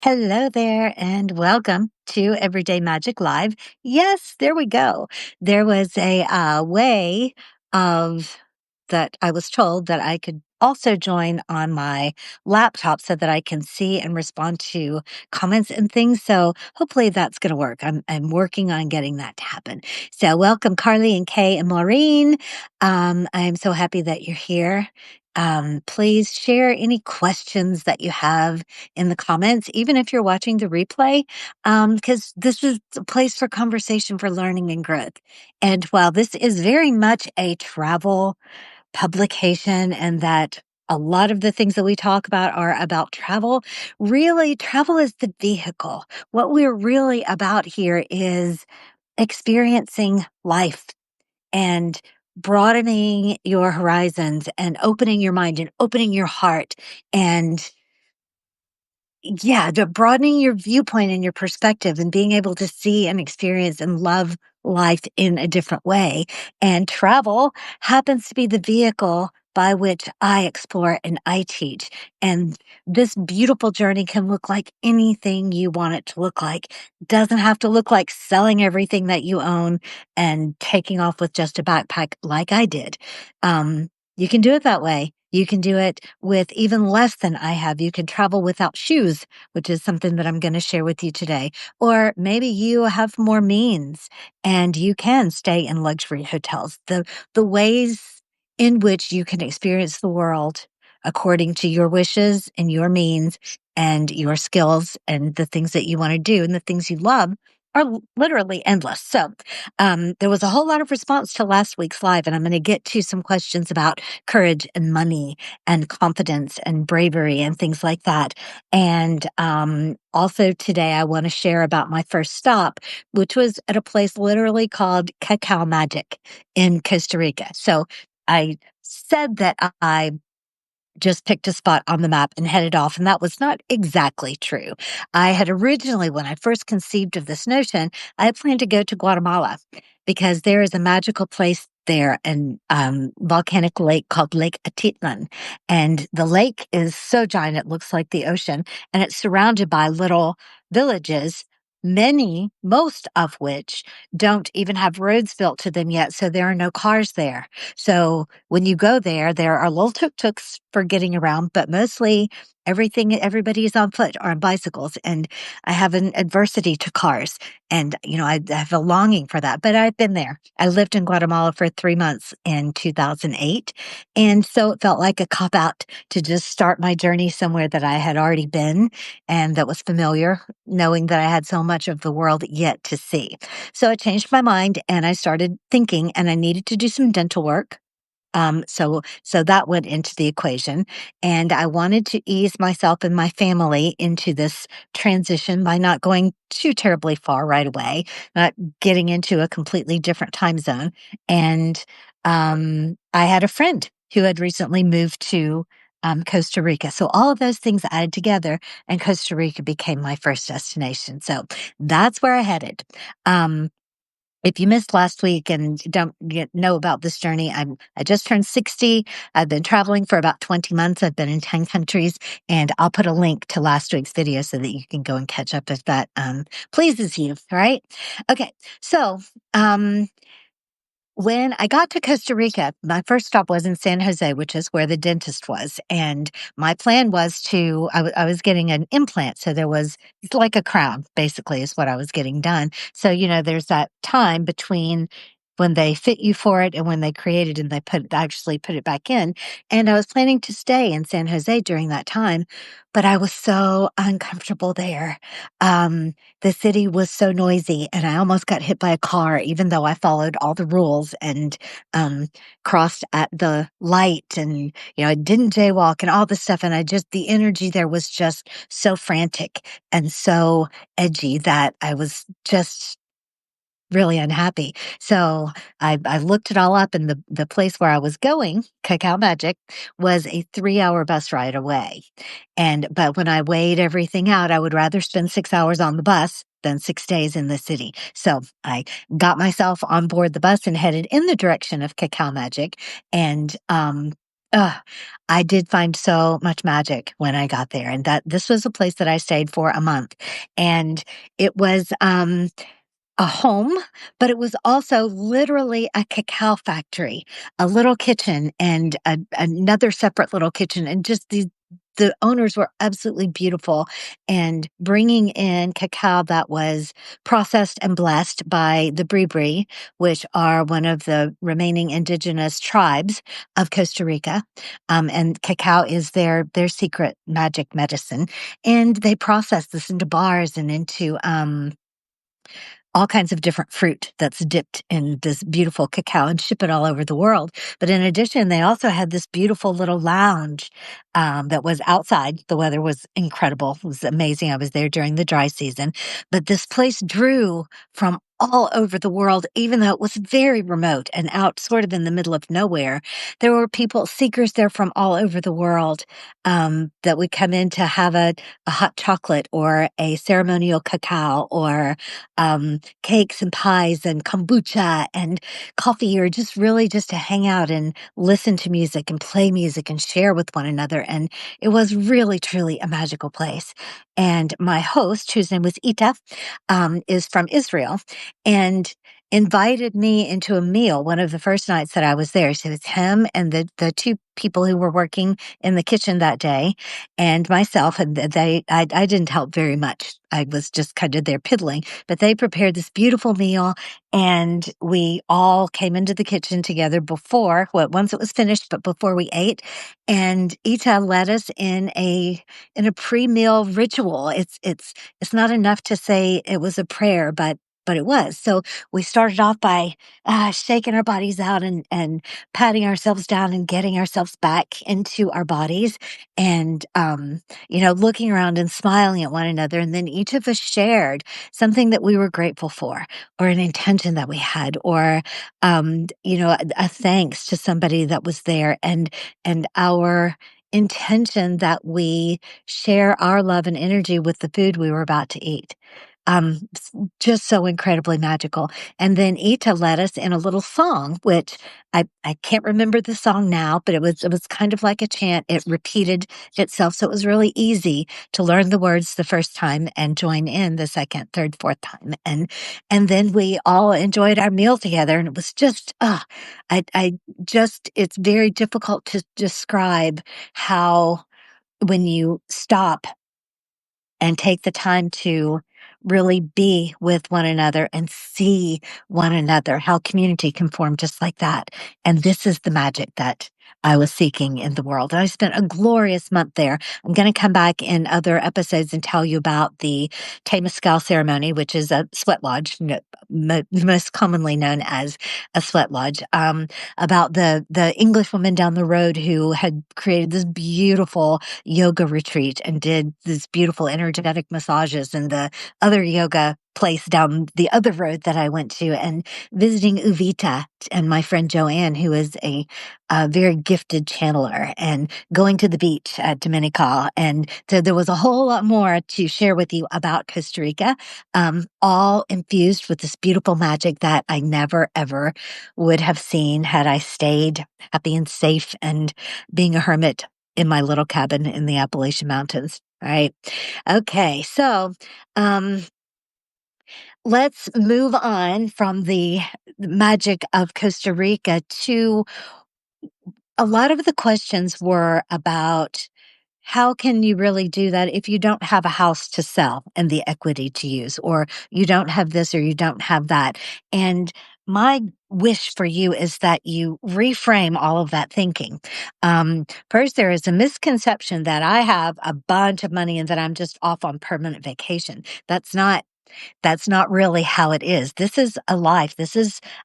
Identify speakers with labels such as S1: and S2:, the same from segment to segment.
S1: Hello there, and welcome to Everyday Magic Live. Yes, there we go. There was a way of that I was told that I could also join on my laptop so that I can see and respond to comments and things. So hopefully that's going to work. I'm working on getting that to happen. So welcome, Carly and Kay and Maureen. I'm so happy that you're here. Please share any questions that you have in the comments, even if you're watching the replay, because this is a place for conversation, for learning and growth. And while this is very much a travel publication and that a lot of the things that we talk about are about travel, really, travel is the vehicle. What we're really about here is experiencing life and broadening your horizons and opening your mind and opening your heart and broadening your viewpoint and your perspective and being able to see and experience and love life in a different way. And travel happens to be the vehicle by which I explore and I teach. And this beautiful journey can look like anything you want it to look like. Doesn't have to look like selling everything that you own and taking off with just a backpack like I did. You can do it that way. You can do it with even less than I have. You can travel without shoes, which is something that I'm going to share with you today. Or maybe you have more means and you can stay in luxury hotels. The ways in which you can experience the world according to your wishes and your means and your skills and the things that you want to do and the things you love are literally endless. So, there was a whole lot of response to last week's live, and I'm going to get to some questions about courage and money and confidence and bravery and things like that. And also today, I want to share about my first stop, which was at a place literally called Cacao Magic in Costa Rica. So I said that I just picked a spot on the map and headed off. And that was not exactly true. I had originally, when I first conceived of this notion, I had planned to go to Guatemala because there is a magical place there, an volcanic lake called Lake Atitlan. And the lake is so giant, it looks like the ocean, and it's surrounded by little villages. Most of which don't even have roads built to them yet. So there are no cars there. So when you go there, there are little tuk-tuks for getting around, but mostly everybody is on foot or on bicycles. And I have an adversity to cars. And, I have a longing for that, but I've been there. I lived in Guatemala for 3 months in 2008. And so it felt like a cop out to just start my journey somewhere that I had already been and that was familiar, knowing that I had so much of the world yet to see. So I changed my mind and I started thinking, and I needed to do some dental work. So that went into the equation, and I wanted to ease myself and my family into this transition by not going too terribly far right away, not getting into a completely different time zone. And I had a friend who had recently moved to Costa Rica. So all of those things added together, and Costa Rica became my first destination. So that's where I headed. If you missed last week and don't know about this journey, I just turned 60. I've been traveling for about 20 months. I've been in 10 countries, and I'll put a link to last week's video so that you can go and catch up if that pleases you. All right. Okay. So, when I got to Costa Rica, my first stop was in San Jose, which is where the dentist was. And my plan was I was getting an implant. So it's like a crown, basically, is what I was getting done. So, there's that time between when they fit you for it and when they create it and they actually put it back in. And I was planning to stay in San Jose during that time, but I was so uncomfortable there. The city was so noisy and I almost got hit by a car, even though I followed all the rules and crossed at the light and, I didn't jaywalk and all this stuff. And the energy there was just so frantic and so edgy that I was just really unhappy. So I looked it all up, and the place where I was going, Cacao Magic, was a 3-hour bus ride away. But when I weighed everything out, I would rather spend 6 hours on the bus than 6 days in the city. So I got myself on board the bus and headed in the direction of Cacao Magic. And Ugh, I did find so much magic when I got there, and that this was a place that I stayed for a month, and it was, a home, but it was also literally a cacao factory, a little kitchen and another separate little kitchen. And just the owners were absolutely beautiful and bringing in cacao that was processed and blessed by the Bribri, which are one of the remaining indigenous tribes of Costa Rica. And cacao is their secret magic medicine. And they process this into bars and into, all kinds of different fruit that's dipped in this beautiful cacao and ship it all over the world. But in addition, they also had this beautiful little lounge that was outside. The weather was incredible. It was amazing. I was there during the dry season. But this place drew from all over the world, even though it was very remote and out sort of in the middle of nowhere. There were people, seekers there from all over the world that would come in to have a hot chocolate or a ceremonial cacao or cakes and pies and kombucha and coffee, or just really just to hang out and listen to music and play music and share with one another. And it was really, truly a magical place. And my host, whose name was Ita, is from Israel and invited me into a meal one of the first nights that I was there. So it's him and the two people who were working in the kitchen that day and myself. And I didn't help very much. I was just kind of there piddling, but they prepared this beautiful meal and we all came into the kitchen together before, well, once it was finished, but before we ate. And Ita led us in a pre-meal ritual. It's not enough to say it was a prayer, but it was. So we started off by shaking our bodies out and patting ourselves down and getting ourselves back into our bodies and, looking around and smiling at one another. And then each of us shared something that we were grateful for or an intention that we had or, a thanks to somebody that was there and our intention that we share our love and energy with the food we were about to eat. Just so incredibly magical. And then Ita led us in a little song, which I can't remember the song now, but it was kind of like a chant. It repeated itself. So it was really easy to learn the words the first time and join in the second, third, fourth time. And then we all enjoyed our meal together. And it was just, I just, it's very difficult to describe how when you stop and take the time to really be with one another and see one another, how community can form just like that. And this is the magic that I was seeking in the world. And I spent a glorious month there. I'm going to come back in other episodes and tell you about the Temescal ceremony, which is a sweat lodge, most commonly known as a sweat lodge, about the English woman down the road who had created this beautiful yoga retreat and did these beautiful energetic massages and the other yoga place down the other road that I went to and visiting Uvita and my friend Joanne, who is a very gifted channeler and going to the beach at Dominical. And so there was a whole lot more to share with you about Costa Rica, all infused with this beautiful magic that I never, ever would have seen had I stayed happy and safe and being a hermit in my little cabin in the Appalachian Mountains. All right. Okay. So, let's move on from the magic of Costa Rica to a lot of the questions were about how can you really do that if you don't have a house to sell and the equity to use, or you don't have this or you don't have that. And my wish for you is that you reframe all of that thinking. First, there is a misconception that I have a bunch of money and that I'm just off on permanent vacation. That's not really how it is. This is a life.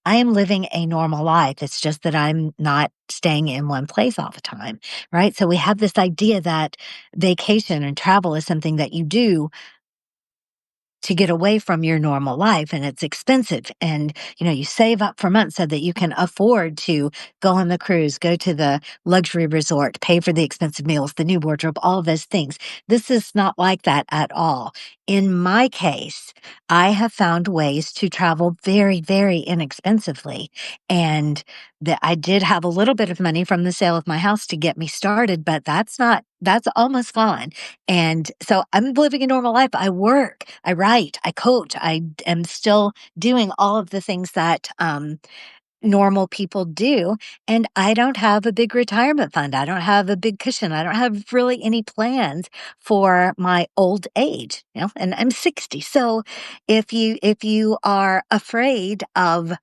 S1: I am living a normal life. It's just that I'm not staying in one place all the time, right? So we have this idea that vacation and travel is something that you do to get away from your normal life and it's expensive. And, you save up for months so that you can afford to go on the cruise, go to the luxury resort, pay for the expensive meals, the new wardrobe, all of those things. This is not like that at all. in my case, I have found ways to travel very, very inexpensively. And that I did have a little bit of money from the sale of my house to get me started, but that's almost gone. And so I'm living a normal life. I work, I write, I coach. I am still doing all of the things that, normal people do. And I don't have a big retirement fund. I don't have a big cushion. I don't have really any plans for my old age, and I'm 60. So if you are afraid of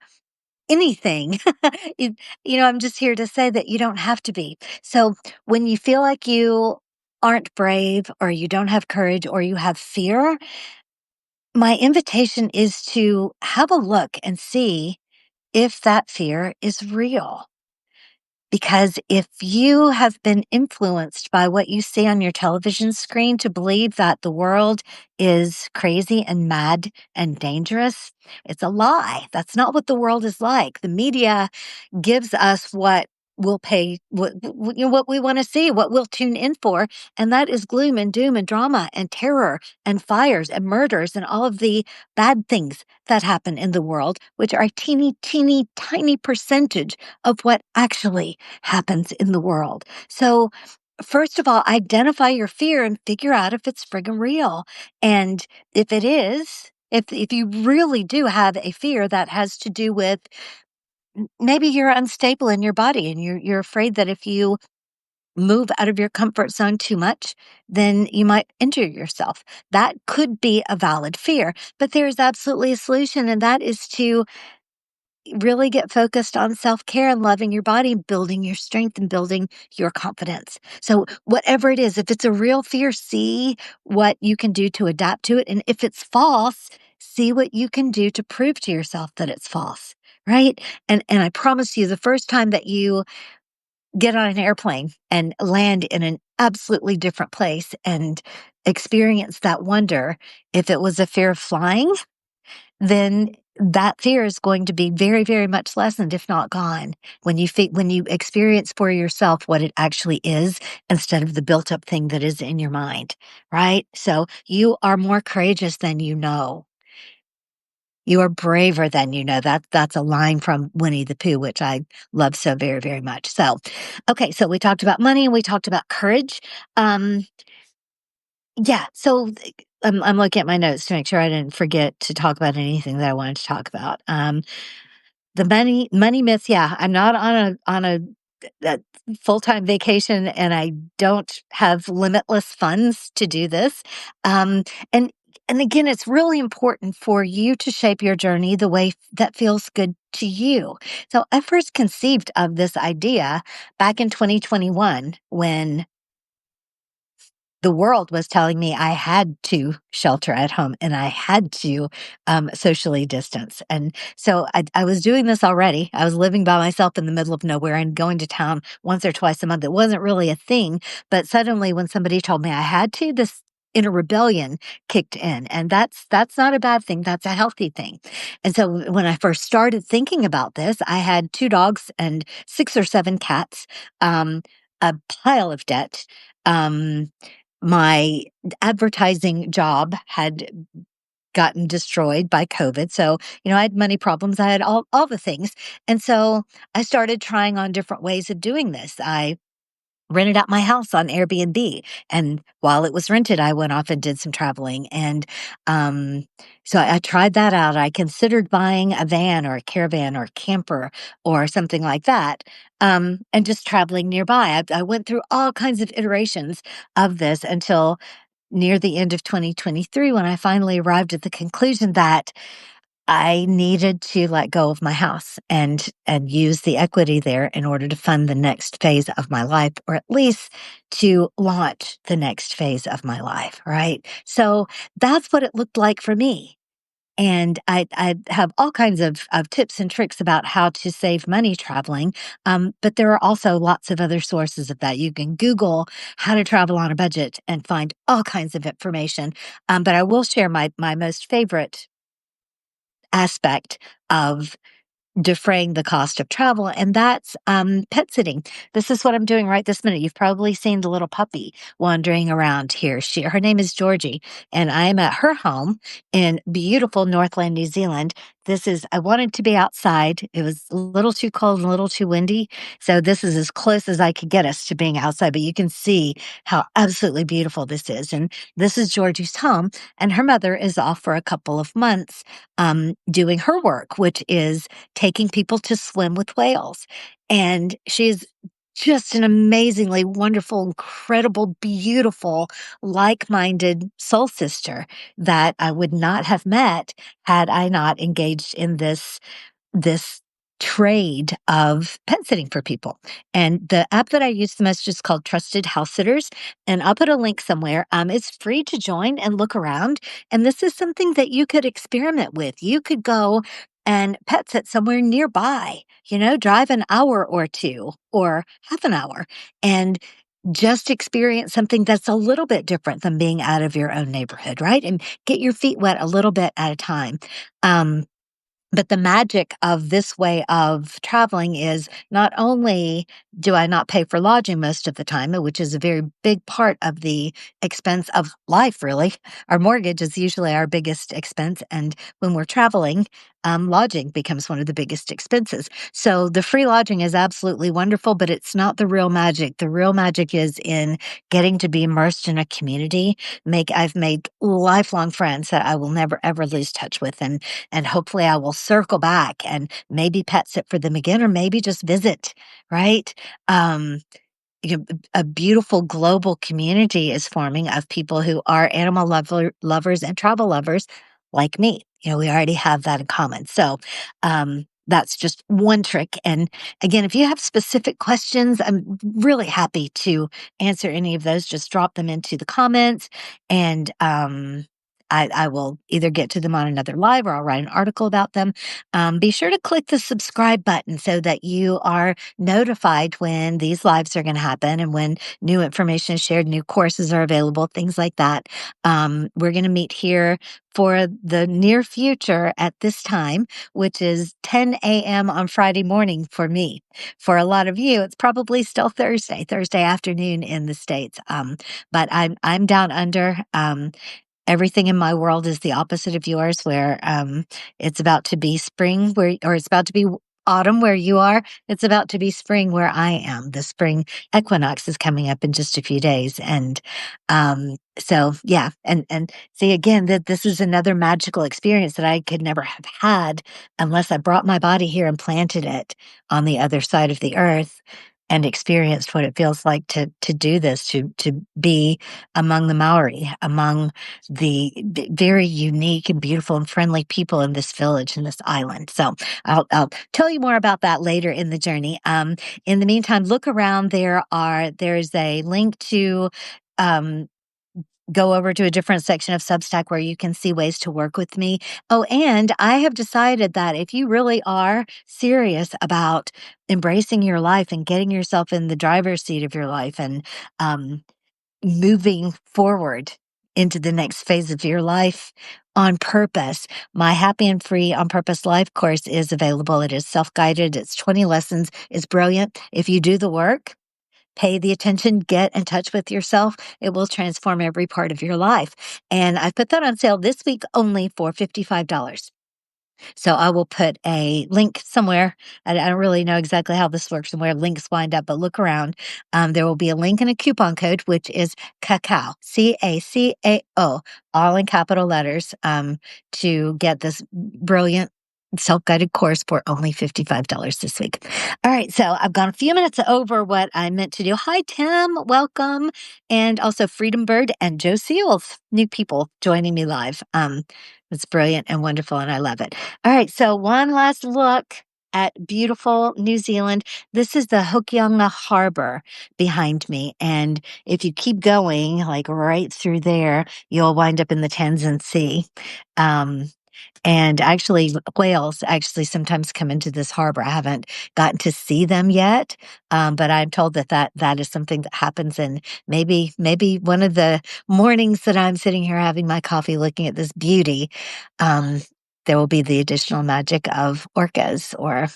S1: anything, it- I'm just here to say that you don't have to be. So when you feel like you aren't brave or you don't have courage or you have fear, my invitation is to have a look and see if that fear is real. Because if you have been influenced by what you see on your television screen to believe that the world is crazy and mad and dangerous, it's a lie. That's not what the world is like. The media gives us what we'll pay, what we want to see, what we'll tune in for. And that is gloom and doom and drama and terror and fires and murders and all of the bad things that happen in the world, which are a teeny, teeny, tiny percentage of what actually happens in the world. So, first of all, identify your fear and figure out if it's friggin' real. And if it is, if you really do have a fear that has to do with maybe you're unstable in your body and you're afraid that if you move out of your comfort zone too much, then you might injure yourself. That could be a valid fear, but there is absolutely a solution, and that is to really get focused on self-care and loving your body, building your strength and building your confidence. So whatever it is, if it's a real fear, see what you can do to adapt to it. And if it's false, see what you can do to prove to yourself that it's false. Right. And I promise you, the first time that you get on an airplane and land in an absolutely different place and experience that wonder, if it was a fear of flying, then that fear is going to be very, very much lessened, if not gone, when you experience for yourself what it actually is instead of the built up thing that is in your mind, right? So you are more courageous than you know. You are braver than you know. That's a line from Winnie the Pooh, which I love so very, very much. So, okay, so we talked about money and we talked about courage. Um, yeah, so I'm looking at my notes to make sure I didn't forget to talk about anything that I wanted to talk about. The money myth, yeah, I'm not a full-time vacation, and I don't have limitless funds to do this. Um, and and again, it's really important for you to shape your journey the way that feels good to you. So I first conceived of this idea back in 2021 when the world was telling me I had to shelter at home and I had to socially distance. And so I was doing this already. I was living by myself in the middle of nowhere and going to town once or twice a month. It wasn't really a thing. But suddenly, when somebody told me I had to, this inner rebellion kicked in. And that's not a bad thing. That's a healthy thing. And so when I first started thinking about this, I had two dogs and six or seven cats, a pile of debt. Um, my advertising job had gotten destroyed by COVID. So, I had money problems. I had all the things. And so I started trying on different ways of doing this. I rented out my house on Airbnb. And while it was rented, I went off and did some traveling. And so I tried that out. I considered buying a van or a caravan or a camper or something like that, and just traveling nearby. I went through all kinds of iterations of this until near the end of 2023 when I finally arrived at the conclusion that I needed to let go of my house and use the equity there in order to fund the next phase of my life, or at least to launch the next phase of my life, right? So that's what it looked like for me. And I have all kinds of tips and tricks about how to save money traveling. But there are also lots of other sources of that. You can Google how to travel on a budget and find all kinds of information. But I will share my most favorite aspect of defraying the cost of travel, and that's pet sitting. This is what I'm doing right this minute. You've probably seen the little puppy wandering around here. Her name is Georgie, and I'm at her home in beautiful Northland, New Zealand. I wanted to be outside. It was a little too cold and a little too windy. So this is as close as I could get us to being outside, but you can see how absolutely beautiful this is. And this is Georgie's home, and her mother is off for a couple of months doing her work, which is taking people to swim with whales. And she's just an amazingly wonderful, incredible, beautiful, like minded soul sister that I would not have met had I not engaged in this trade of pet sitting for people. And the app that I use the most is called Trusted House Sitters. And I'll put a link somewhere. It's free to join and look around. And this is something that you could experiment with. You could go and pet sit somewhere nearby, drive an hour or two or half an hour and just experience something that's a little bit different than being out of your own neighborhood, right? And get your feet wet a little bit at a time. But the magic of this way of traveling is not only do I not pay for lodging most of the time, which is a very big part of the expense of life, really. Our mortgage is usually our biggest expense. And when we're traveling, lodging becomes one of the biggest expenses. So the free lodging is absolutely wonderful, but it's not the real magic. The real magic is in getting to be immersed in a community. I've made lifelong friends that I will never, ever lose touch with. And hopefully I will circle back and maybe pet sit for them again, or maybe just visit, right? Um, a beautiful global community is forming of people who are animal lovers and travel lovers like me. We already have that in common. So, that's just one trick. And again, if you have specific questions, I'm really happy to answer any of those. Just drop them into the comments and, I will either get to them on another live or I'll write an article about them. Be sure to click the subscribe button so that you are notified when these lives are going to happen and when new information is shared, new courses are available, things like that. We're going to meet here for the near future at this time, which is 10 a.m. on Friday morning for me. For a lot of you, it's probably still Thursday afternoon in the States. But I'm down under. Everything in my world is the opposite of yours, where it's about to be spring, or it's about to be autumn where you are. It's about to be spring where I am. The spring equinox is coming up in just a few days, and so yeah, and see again that this is another magical experience that I could never have had unless I brought my body here and planted it on the other side of the earth and experienced what it feels like to do this, to be among the Maori, among the very unique and beautiful and friendly people in this village, in this island. So I'll tell you more about that later in the journey. In the meantime, look around. There's a link to go over to a different section of Substack where you can see ways to work with me. Oh, and I have decided that if you really are serious about embracing your life and getting yourself in the driver's seat of your life and moving forward into the next phase of your life on purpose, my Happy and Free on Purpose Life course is available. It is self-guided. It's 20 lessons. It's brilliant. If you do the work, pay the attention, get in touch with yourself, it will transform every part of your life. And I've put that on sale this week only for $55. So I will put a link somewhere. I don't really know exactly how this works and where links wind up, but look around. There will be a link and a coupon code, which is Cacao, Cacao, all in capital letters, to get this brilliant self-guided course for only $55 this week. All right. So I've gone a few minutes over what I meant to do. Hi, Tim. Welcome. And also Freedom Bird and Joe Seals, new people joining me live. It's brilliant and wonderful, and I love it. All right. So one last look at beautiful New Zealand. This is the Hokianga Harbor behind me. And if you keep going, like right through there, you'll wind up in the Tanzan Sea. And actually, whales actually sometimes come into this harbor. I haven't gotten to see them yet, but I'm told that is something that happens. And maybe one of the mornings that I'm sitting here having my coffee, looking at this beauty, there will be the additional magic of orcas or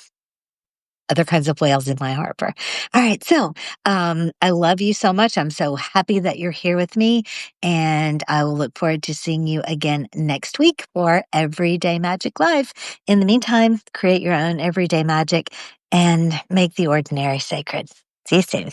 S1: other kinds of whales in my harbor. All right. So, I love you so much. I'm so happy that you're here with me. And I will look forward to seeing you again next week for Everyday Magic Live. In the meantime, create your own everyday magic and make the ordinary sacred. See you soon.